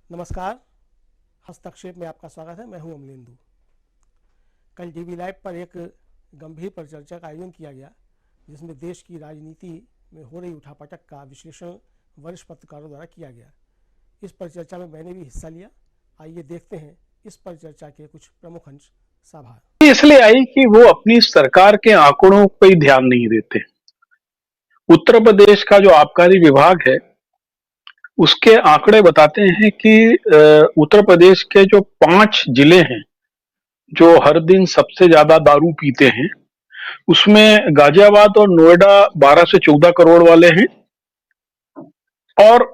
नमस्कार। हस्तक्षेप में आपका स्वागत है। मैं हूं अमलेंदु। कल टीवी लाइव पर एक गंभीर परिचर्चा का आयोजन किया गया, जिसमें देश की राजनीति में हो रही उठापटक का विश्लेषण वरिष्ठ पत्रकारों द्वारा किया गया। इस परिचर्चा में मैंने भी हिस्सा लिया। आइए देखते हैं इस परिचर्चा के कुछ प्रमुख अंश। साभार इसलिए आई कि वो अपनी सरकार के आंकड़ों पर ध्यान नहीं देते। उत्तर प्रदेश का जो आबकारी विभाग है, उसके आंकड़े बताते हैं कि उत्तर प्रदेश के जो 5 जिले हैं जो हर दिन सबसे ज्यादा दारू पीते हैं, उसमें गाजियाबाद और नोएडा 12 से 14 करोड़ वाले हैं, और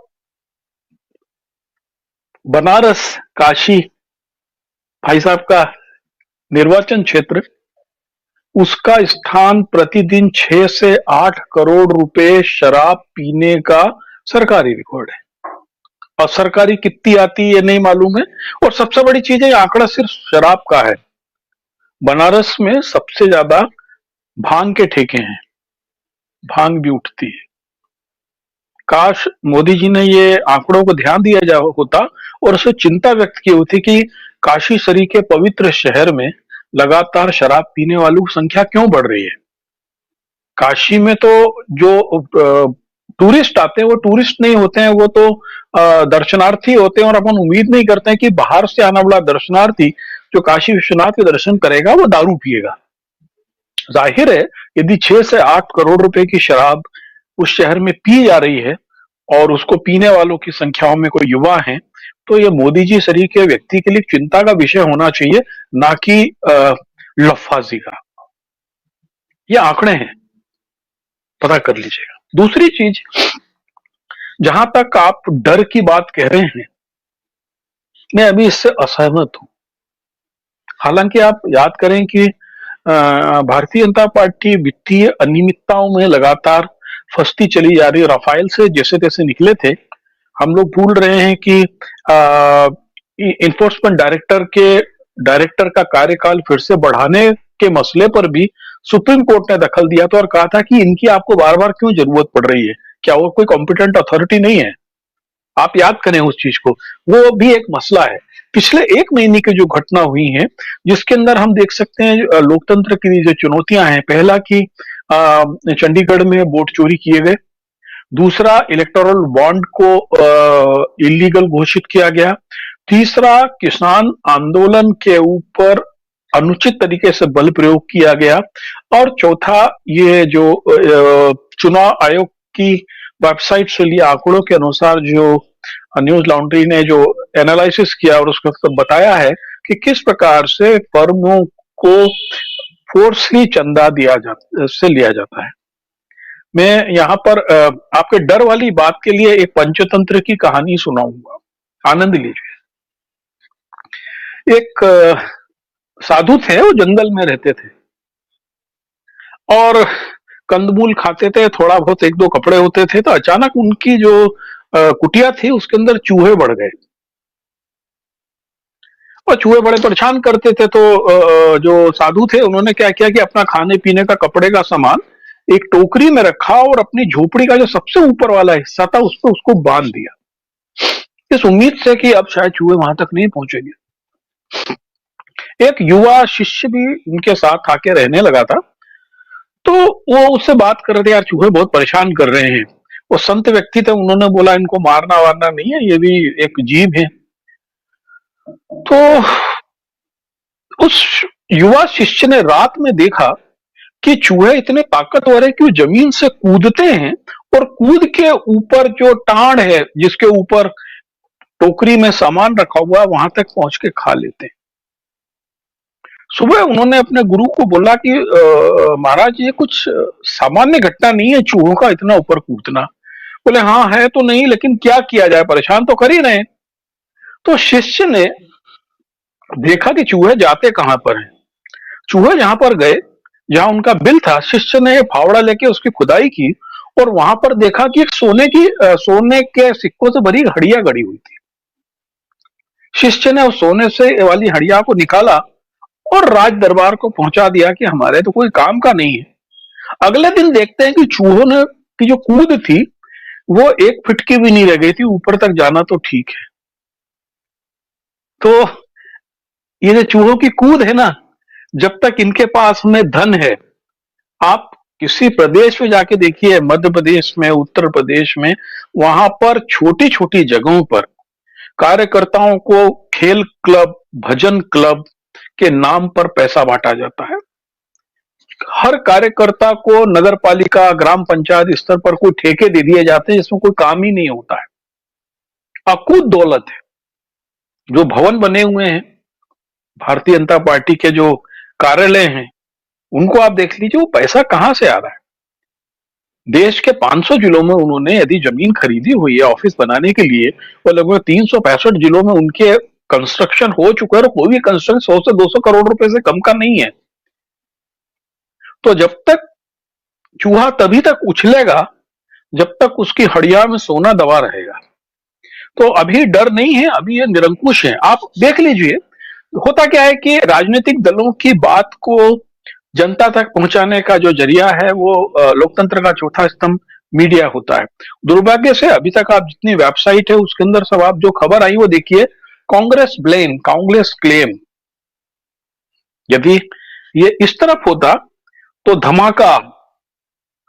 बनारस, काशी, भाई साहब का निर्वाचन क्षेत्र, उसका स्थान प्रतिदिन 6 से 8 करोड़ रुपए शराब पीने का सरकारी रिकॉर्ड है। और सरकारी कितनी आती है ये नहीं मालूम है। और सबसे बड़ी चीज है, आंकड़ा सिर्फ शराब का है। बनारस में सबसे ज्यादा भांग के ठेके हैं, भांग भी उठती है। काश मोदी जी ने ये आंकड़ों को ध्यान दिया जा होता और उसे चिंता व्यक्त की होती कि काशी शरीफ के पवित्र शहर में लगातार शराब पीने वालों की संख्या क्यों बढ़ रही है। काशी में तो जो टूरिस्ट आते हैं वो टूरिस्ट नहीं होते हैं, वो तो दर्शनार्थी होते हैं। और अपन उम्मीद नहीं करते हैं कि बाहर से आने वाला दर्शनार्थी जो काशी विश्वनाथ के दर्शन करेगा वो दारू पिएगा। जाहिर है, यदि 6 से 8 करोड़ रुपए की शराब उस शहर में पी जा रही है और उसको पीने वालों की संख्याओं में कोई युवा है, तो ये मोदी जी शरीफ के व्यक्ति के लिए चिंता का विषय होना चाहिए, ना कि लफाजी का। ये आंकड़े हैं, पता कर लीजिएगा। दूसरी चीज, जहां तक आप डर की बात कह रहे हैं, मैं अभी इससे असहमत हूं। हालांकि आप याद करें कि भारतीय जनता पार्टी वित्तीय अनियमितताओं में लगातार फंसती चली जा रही है। राफेल से जैसे तैसे निकले थे। हम लोग भूल रहे हैं कि इन्फोर्समेंट डायरेक्टर का कार्यकाल फिर से बढ़ाने के मसले पर भी सुप्रीम कोर्ट ने दखल दिया था और कहा था कि इनकी आपको बार बार क्यों जरूरत पड़ रही है, क्या वो कोई कॉम्पिटेंट अथॉरिटी नहीं है। आप याद करें उस चीज को, वो भी एक मसला है। पिछले 1 महीने की जो घटना हुई है, जिसके अंदर हम देख सकते हैं लोकतंत्र की जो चुनौतियां हैं। पहला कि चंडीगढ़ में वोट चोरी किए गए। दूसरा, इलेक्टोरल बॉन्ड को इलीगल घोषित किया गया। तीसरा, किसान आंदोलन के ऊपर अनुचित तरीके से बल प्रयोग किया गया। और चौथा, ये जो चुनाव आयोग की वेबसाइट से लिए आंकड़ों के अनुसार जो न्यूज लॉन्ड्री ने जो एनालिसिस किया और उसको तो बताया है कि किस प्रकार से फर्मों को फोर्सली चंदा लिया जाता है। मैं यहाँ पर आपके डर वाली बात के लिए एक पंचतंत्र की कहानी सुनाऊंगा, आनंद लीजिए। एक साधु थे, वो जंगल में रहते थे और कंदमूल खाते थे, थोड़ा बहुत 1-2 कपड़े होते थे। तो अचानक उनकी जो कुटिया थी उसके अंदर चूहे बढ़ गए और चूहे बड़े परेशान करते थे। तो जो साधु थे उन्होंने क्या किया कि अपना खाने पीने का, कपड़े का सामान एक टोकरी में रखा और अपनी झोपड़ी का जो सबसे ऊपर वाला हिस्सा था उस पर उसको बांध दिया, इस उम्मीद से कि अब शायद चूहे वहां तक नहीं पहुंचेंगे। एक युवा शिष्य भी उनके साथ आके रहने लगा था। तो वो उससे बात कर रहे थे, यार चूहे बहुत परेशान कर रहे हैं। वो संत व्यक्ति थे, उन्होंने बोला इनको मारना वारना नहीं है, ये भी एक जीव है। तो उस युवा शिष्य ने रात में देखा कि चूहे इतने ताकतवर है कि वो जमीन से कूदते हैं और कूद के ऊपर जो टांड है जिसके ऊपर टोकरी में सामान रखा हुआ है वहां तक पहुंच के खा लेते हैं। सुबह उन्होंने अपने गुरु को बोला कि महाराज ये कुछ सामान्य घटना नहीं है चूहों का इतना ऊपर कूदना। बोले हाँ है तो नहीं, लेकिन क्या किया जाए, परेशान तो कर ही रहे। तो शिष्य ने देखा कि चूहे जाते कहां पर हैं। चूहे जहां पर गए, जहां उनका बिल था, शिष्य ने फावड़ा लेके उसकी खुदाई की और वहां पर देखा कि एक सोने के सिक्कों से भरी हड़िया गड़ी हुई थी। शिष्य ने उस सोने से वाली हड़िया को निकाला और राज दरबार को पहुंचा दिया कि हमारे तो कोई काम का नहीं है। अगले दिन देखते हैं कि चूहों ने की जो कूद थी वो 1 फीट की भी नहीं रह गई थी, ऊपर तक जाना तो ठीक है। तो ये जो चूहों की कूद है ना, जब तक इनके पास में धन है, आप किसी प्रदेश में जाके देखिए, मध्य प्रदेश में, उत्तर प्रदेश में, वहां पर छोटी छोटी जगहों पर कार्यकर्ताओं को खेल क्लब, भजन क्लब के नाम पर पैसा बांटा जाता है। हर कार्यकर्ता को नगर पालिका, ग्राम पंचायत स्तर पर कोई ठेके दे दिए जाते हैं जिसमें कोई काम ही नहीं होता है। अकूत दौलत है। जो भवन बने हुए हैं, भारतीय जनता पार्टी के जो कार्यालय हैं, उनको आप देख लीजिए, वो पैसा कहां से आ रहा है। देश के 500 जिलों में उन्होंने यदि जमीन खरीदी हुई है ऑफिस बनाने के लिए, और लगभग 365 जिलों में उनके कंस्ट्रक्शन हो चुका है, और कोई भी कंस्ट्रक्शन 100 से 200 करोड़ रुपए से कम का नहीं है। तो जब तक चूहा तभी तक उछलेगा जब तक उसकी हड़िया में सोना दबा रहेगा। तो अभी डर नहीं है, अभी ये निरंकुश है। आप देख लीजिए, होता क्या है कि राजनीतिक दलों की बात को जनता तक पहुंचाने का जो जरिया है वो लोकतंत्र का चौथा स्तंभ मीडिया होता है। दुर्भाग्य से अभी तक आप जितनी वेबसाइट है उसके अंदर सब आप जो खबर आई वो देखिए, कांग्रेस ब्लेम, कांग्रेस क्लेम। यदि ये इस तरफ होता तो धमाका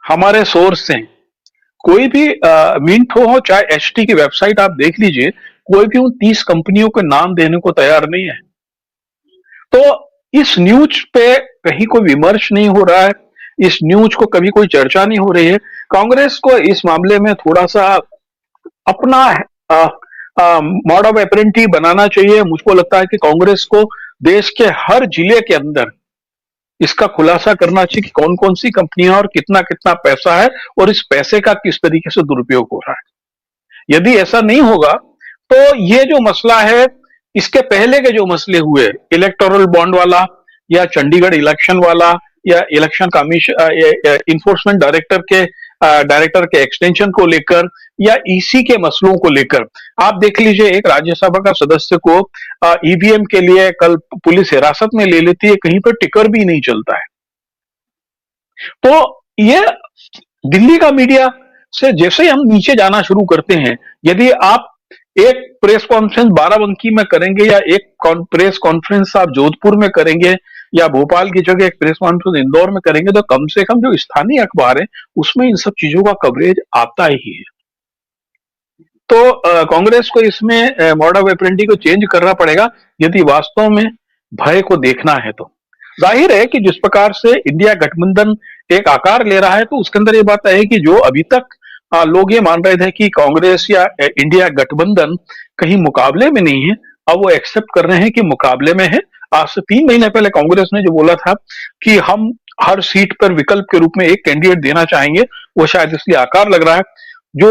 हमारे सोर्स से, कोई भी मिंट हो चाहे एचटी की वेबसाइट आप देख लीजिए, कोई भी उन 30 कंपनियों के नाम देने को तैयार नहीं है। तो इस न्यूज पे कहीं कोई विमर्श नहीं हो रहा है, इस न्यूज को कभी कोई चर्चा नहीं हो रही है। कांग्रेस को इस मामले में थोड़ा सा अपना मोड ऑफ ऑपरेंडी बनाना चाहिए। मुझको लगता है कि कांग्रेस को देश के हर जिले के अंदर इसका खुलासा करना चाहिए कि कौन कौन सी कंपनियां और कितना कितना पैसा है, और इस पैसे का किस तरीके से दुरुपयोग हो रहा है। यदि ऐसा नहीं होगा तो ये जो मसला है, इसके पहले के जो मसले हुए, इलेक्टोरल बॉन्ड वाला, या चंडीगढ़ इलेक्शन वाला, या इलेक्शन कमीशन इन्फोर्समेंट डायरेक्टर के एक्सटेंशन को लेकर, या ईसी के मसलों को लेकर, आप देख लीजिए, एक राज्यसभा का सदस्य को ईवीएम के लिए कल पुलिस हिरासत में ले लेती है, कहीं पर टिकर भी नहीं चलता है। तो ये दिल्ली का मीडिया से जैसे ही हम नीचे जाना शुरू करते हैं, यदि आप एक प्रेस कॉन्फ्रेंस बाराबंकी में करेंगे, या एक प्रेस कॉन्फ्रेंस आप जोधपुर में करेंगे, या भोपाल की जगह एक प्रेस कॉन्फ्रेंस इंदौर में करेंगे, तो कम से कम जो स्थानीय अखबार है उसमें इन सब चीजों का कवरेज आता ही है। तो कांग्रेस को इसमें मोड ऑफ ऑपरेंडी को चेंज करना पड़ेगा यदि वास्तव में भय को देखना है। तो जाहिर है कि जिस प्रकार से इंडिया गठबंधन एक आकार ले रहा है, तो उसके अंदर ये बात है कि जो अभी तक लोग ये मान रहे थे कि कांग्रेस या इंडिया गठबंधन कहीं मुकाबले में नहीं है, अब वो एक्सेप्ट कर रहे हैं कि मुकाबले में है। आज से 3 महीने पहले कांग्रेस ने जो बोला था कि हम हर सीट पर विकल्प के रूप में एक कैंडिडेट देना चाहेंगे, वो शायद इसलिए आकार लग रहा है। जो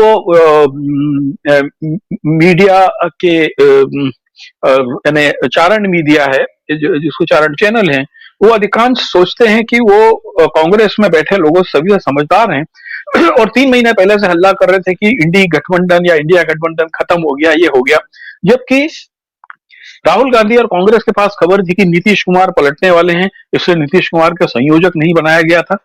मीडिया के यानी चारण मीडिया है, जिसको चारण चैनल है, वो अधिकांश सोचते हैं कि वो कांग्रेस में बैठे लोगों सभी से समझदार हैं, और 3 महीने पहले से हल्ला कर रहे थे कि इंडी गठबंधन या इंडिया गठबंधन खत्म हो गया, ये हो गया। जबकि राहुल गांधी और कांग्रेस के पास खबर थी कि नीतीश कुमार पलटने वाले हैं, इसलिए नीतीश कुमार का संयोजक नहीं बनाया गया था।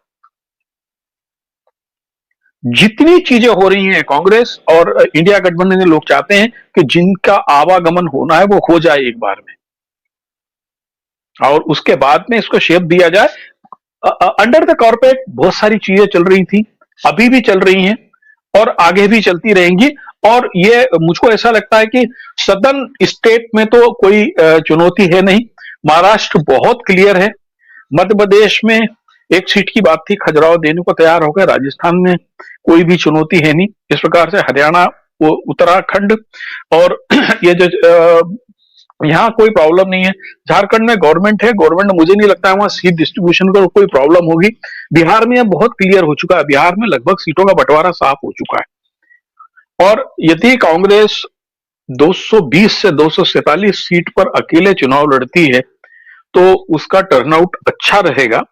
जितनी चीजें हो रही हैं, कांग्रेस और इंडिया गठबंधन के लोग चाहते हैं कि जिनका आवागमन होना है वो हो जाए एक बार में, और उसके बाद में इसको शेप दिया जाए। अंडर द कॉर्पोरेट बहुत सारी चीजें चल रही थी, अभी भी चल रही हैं, और आगे भी चलती रहेंगी। और ये मुझको ऐसा लगता है कि सदर्न स्टेट में तो कोई चुनौती है नहीं। महाराष्ट्र बहुत क्लियर है, मध्य प्रदेश में एक सीट की बात थी, खजुराहो देने को तैयार हो गए, राजस्थान में कोई भी चुनौती है नहीं। इस प्रकार से हरियाणा, उत्तराखंड, और ये जो यहाँ कोई प्रॉब्लम नहीं है। झारखंड में गवर्नमेंट है, गवर्नमेंट में मुझे नहीं लगता है वहां सीट डिस्ट्रीब्यूशन का कोई प्रॉब्लम होगी। बिहार में बहुत क्लियर हो चुका है, बिहार में लगभग सीटों का बंटवारा साफ हो चुका है। और यदि कांग्रेस 220 से 247 सीट पर अकेले चुनाव लड़ती है तो उसका टर्नआउट अच्छा रहेगा।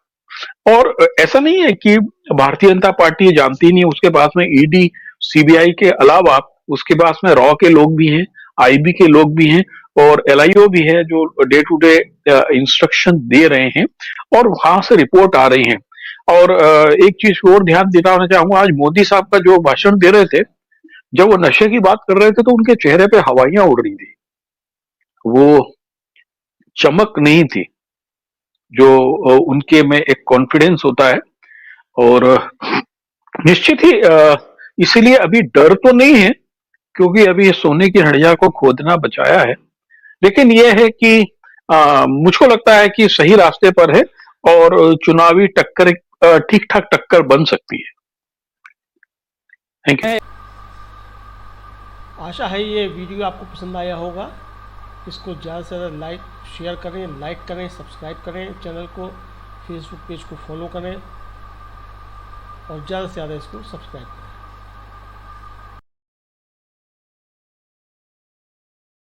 और ऐसा नहीं है कि भारतीय जनता पार्टी जानती नहीं, उसके पास में ईडी, सीबीआई के अलावा उसके पास में रॉ के लोग भी हैं, आईबी के लोग भी हैं, और एलआईओ भी है जो डे टू डे इंस्ट्रक्शन दे रहे हैं, और वहां से रिपोर्ट आ रही है। और एक चीज और ध्यान देना होना चाहूंगा, आज मोदी साहब का जो भाषण दे रहे थे, जब वो नशे की बात कर रहे थे तो उनके चेहरे पे हवाइयां उड़ रही थी। वो चमक नहीं थी जो उनके में एक कॉन्फिडेंस होता है। और निश्चित ही इसीलिए अभी डर तो नहीं है, क्योंकि अभी ये सोने की हड़िया को खोदना बचाया है। लेकिन यह है कि मुझको लगता है कि सही रास्ते पर है और चुनावी टक्कर ठीक ठाक टक्कर बन सकती है। Thank you. आशा है ये वीडियो आपको पसंद आया होगा। इसको ज़्यादा से ज़्यादा शेयर करें, लाइक करें, सब्सक्राइब करें चैनल को, फेसबुक पेज को फॉलो करें और ज़्यादा से ज़्यादा इसको सब्सक्राइब करें।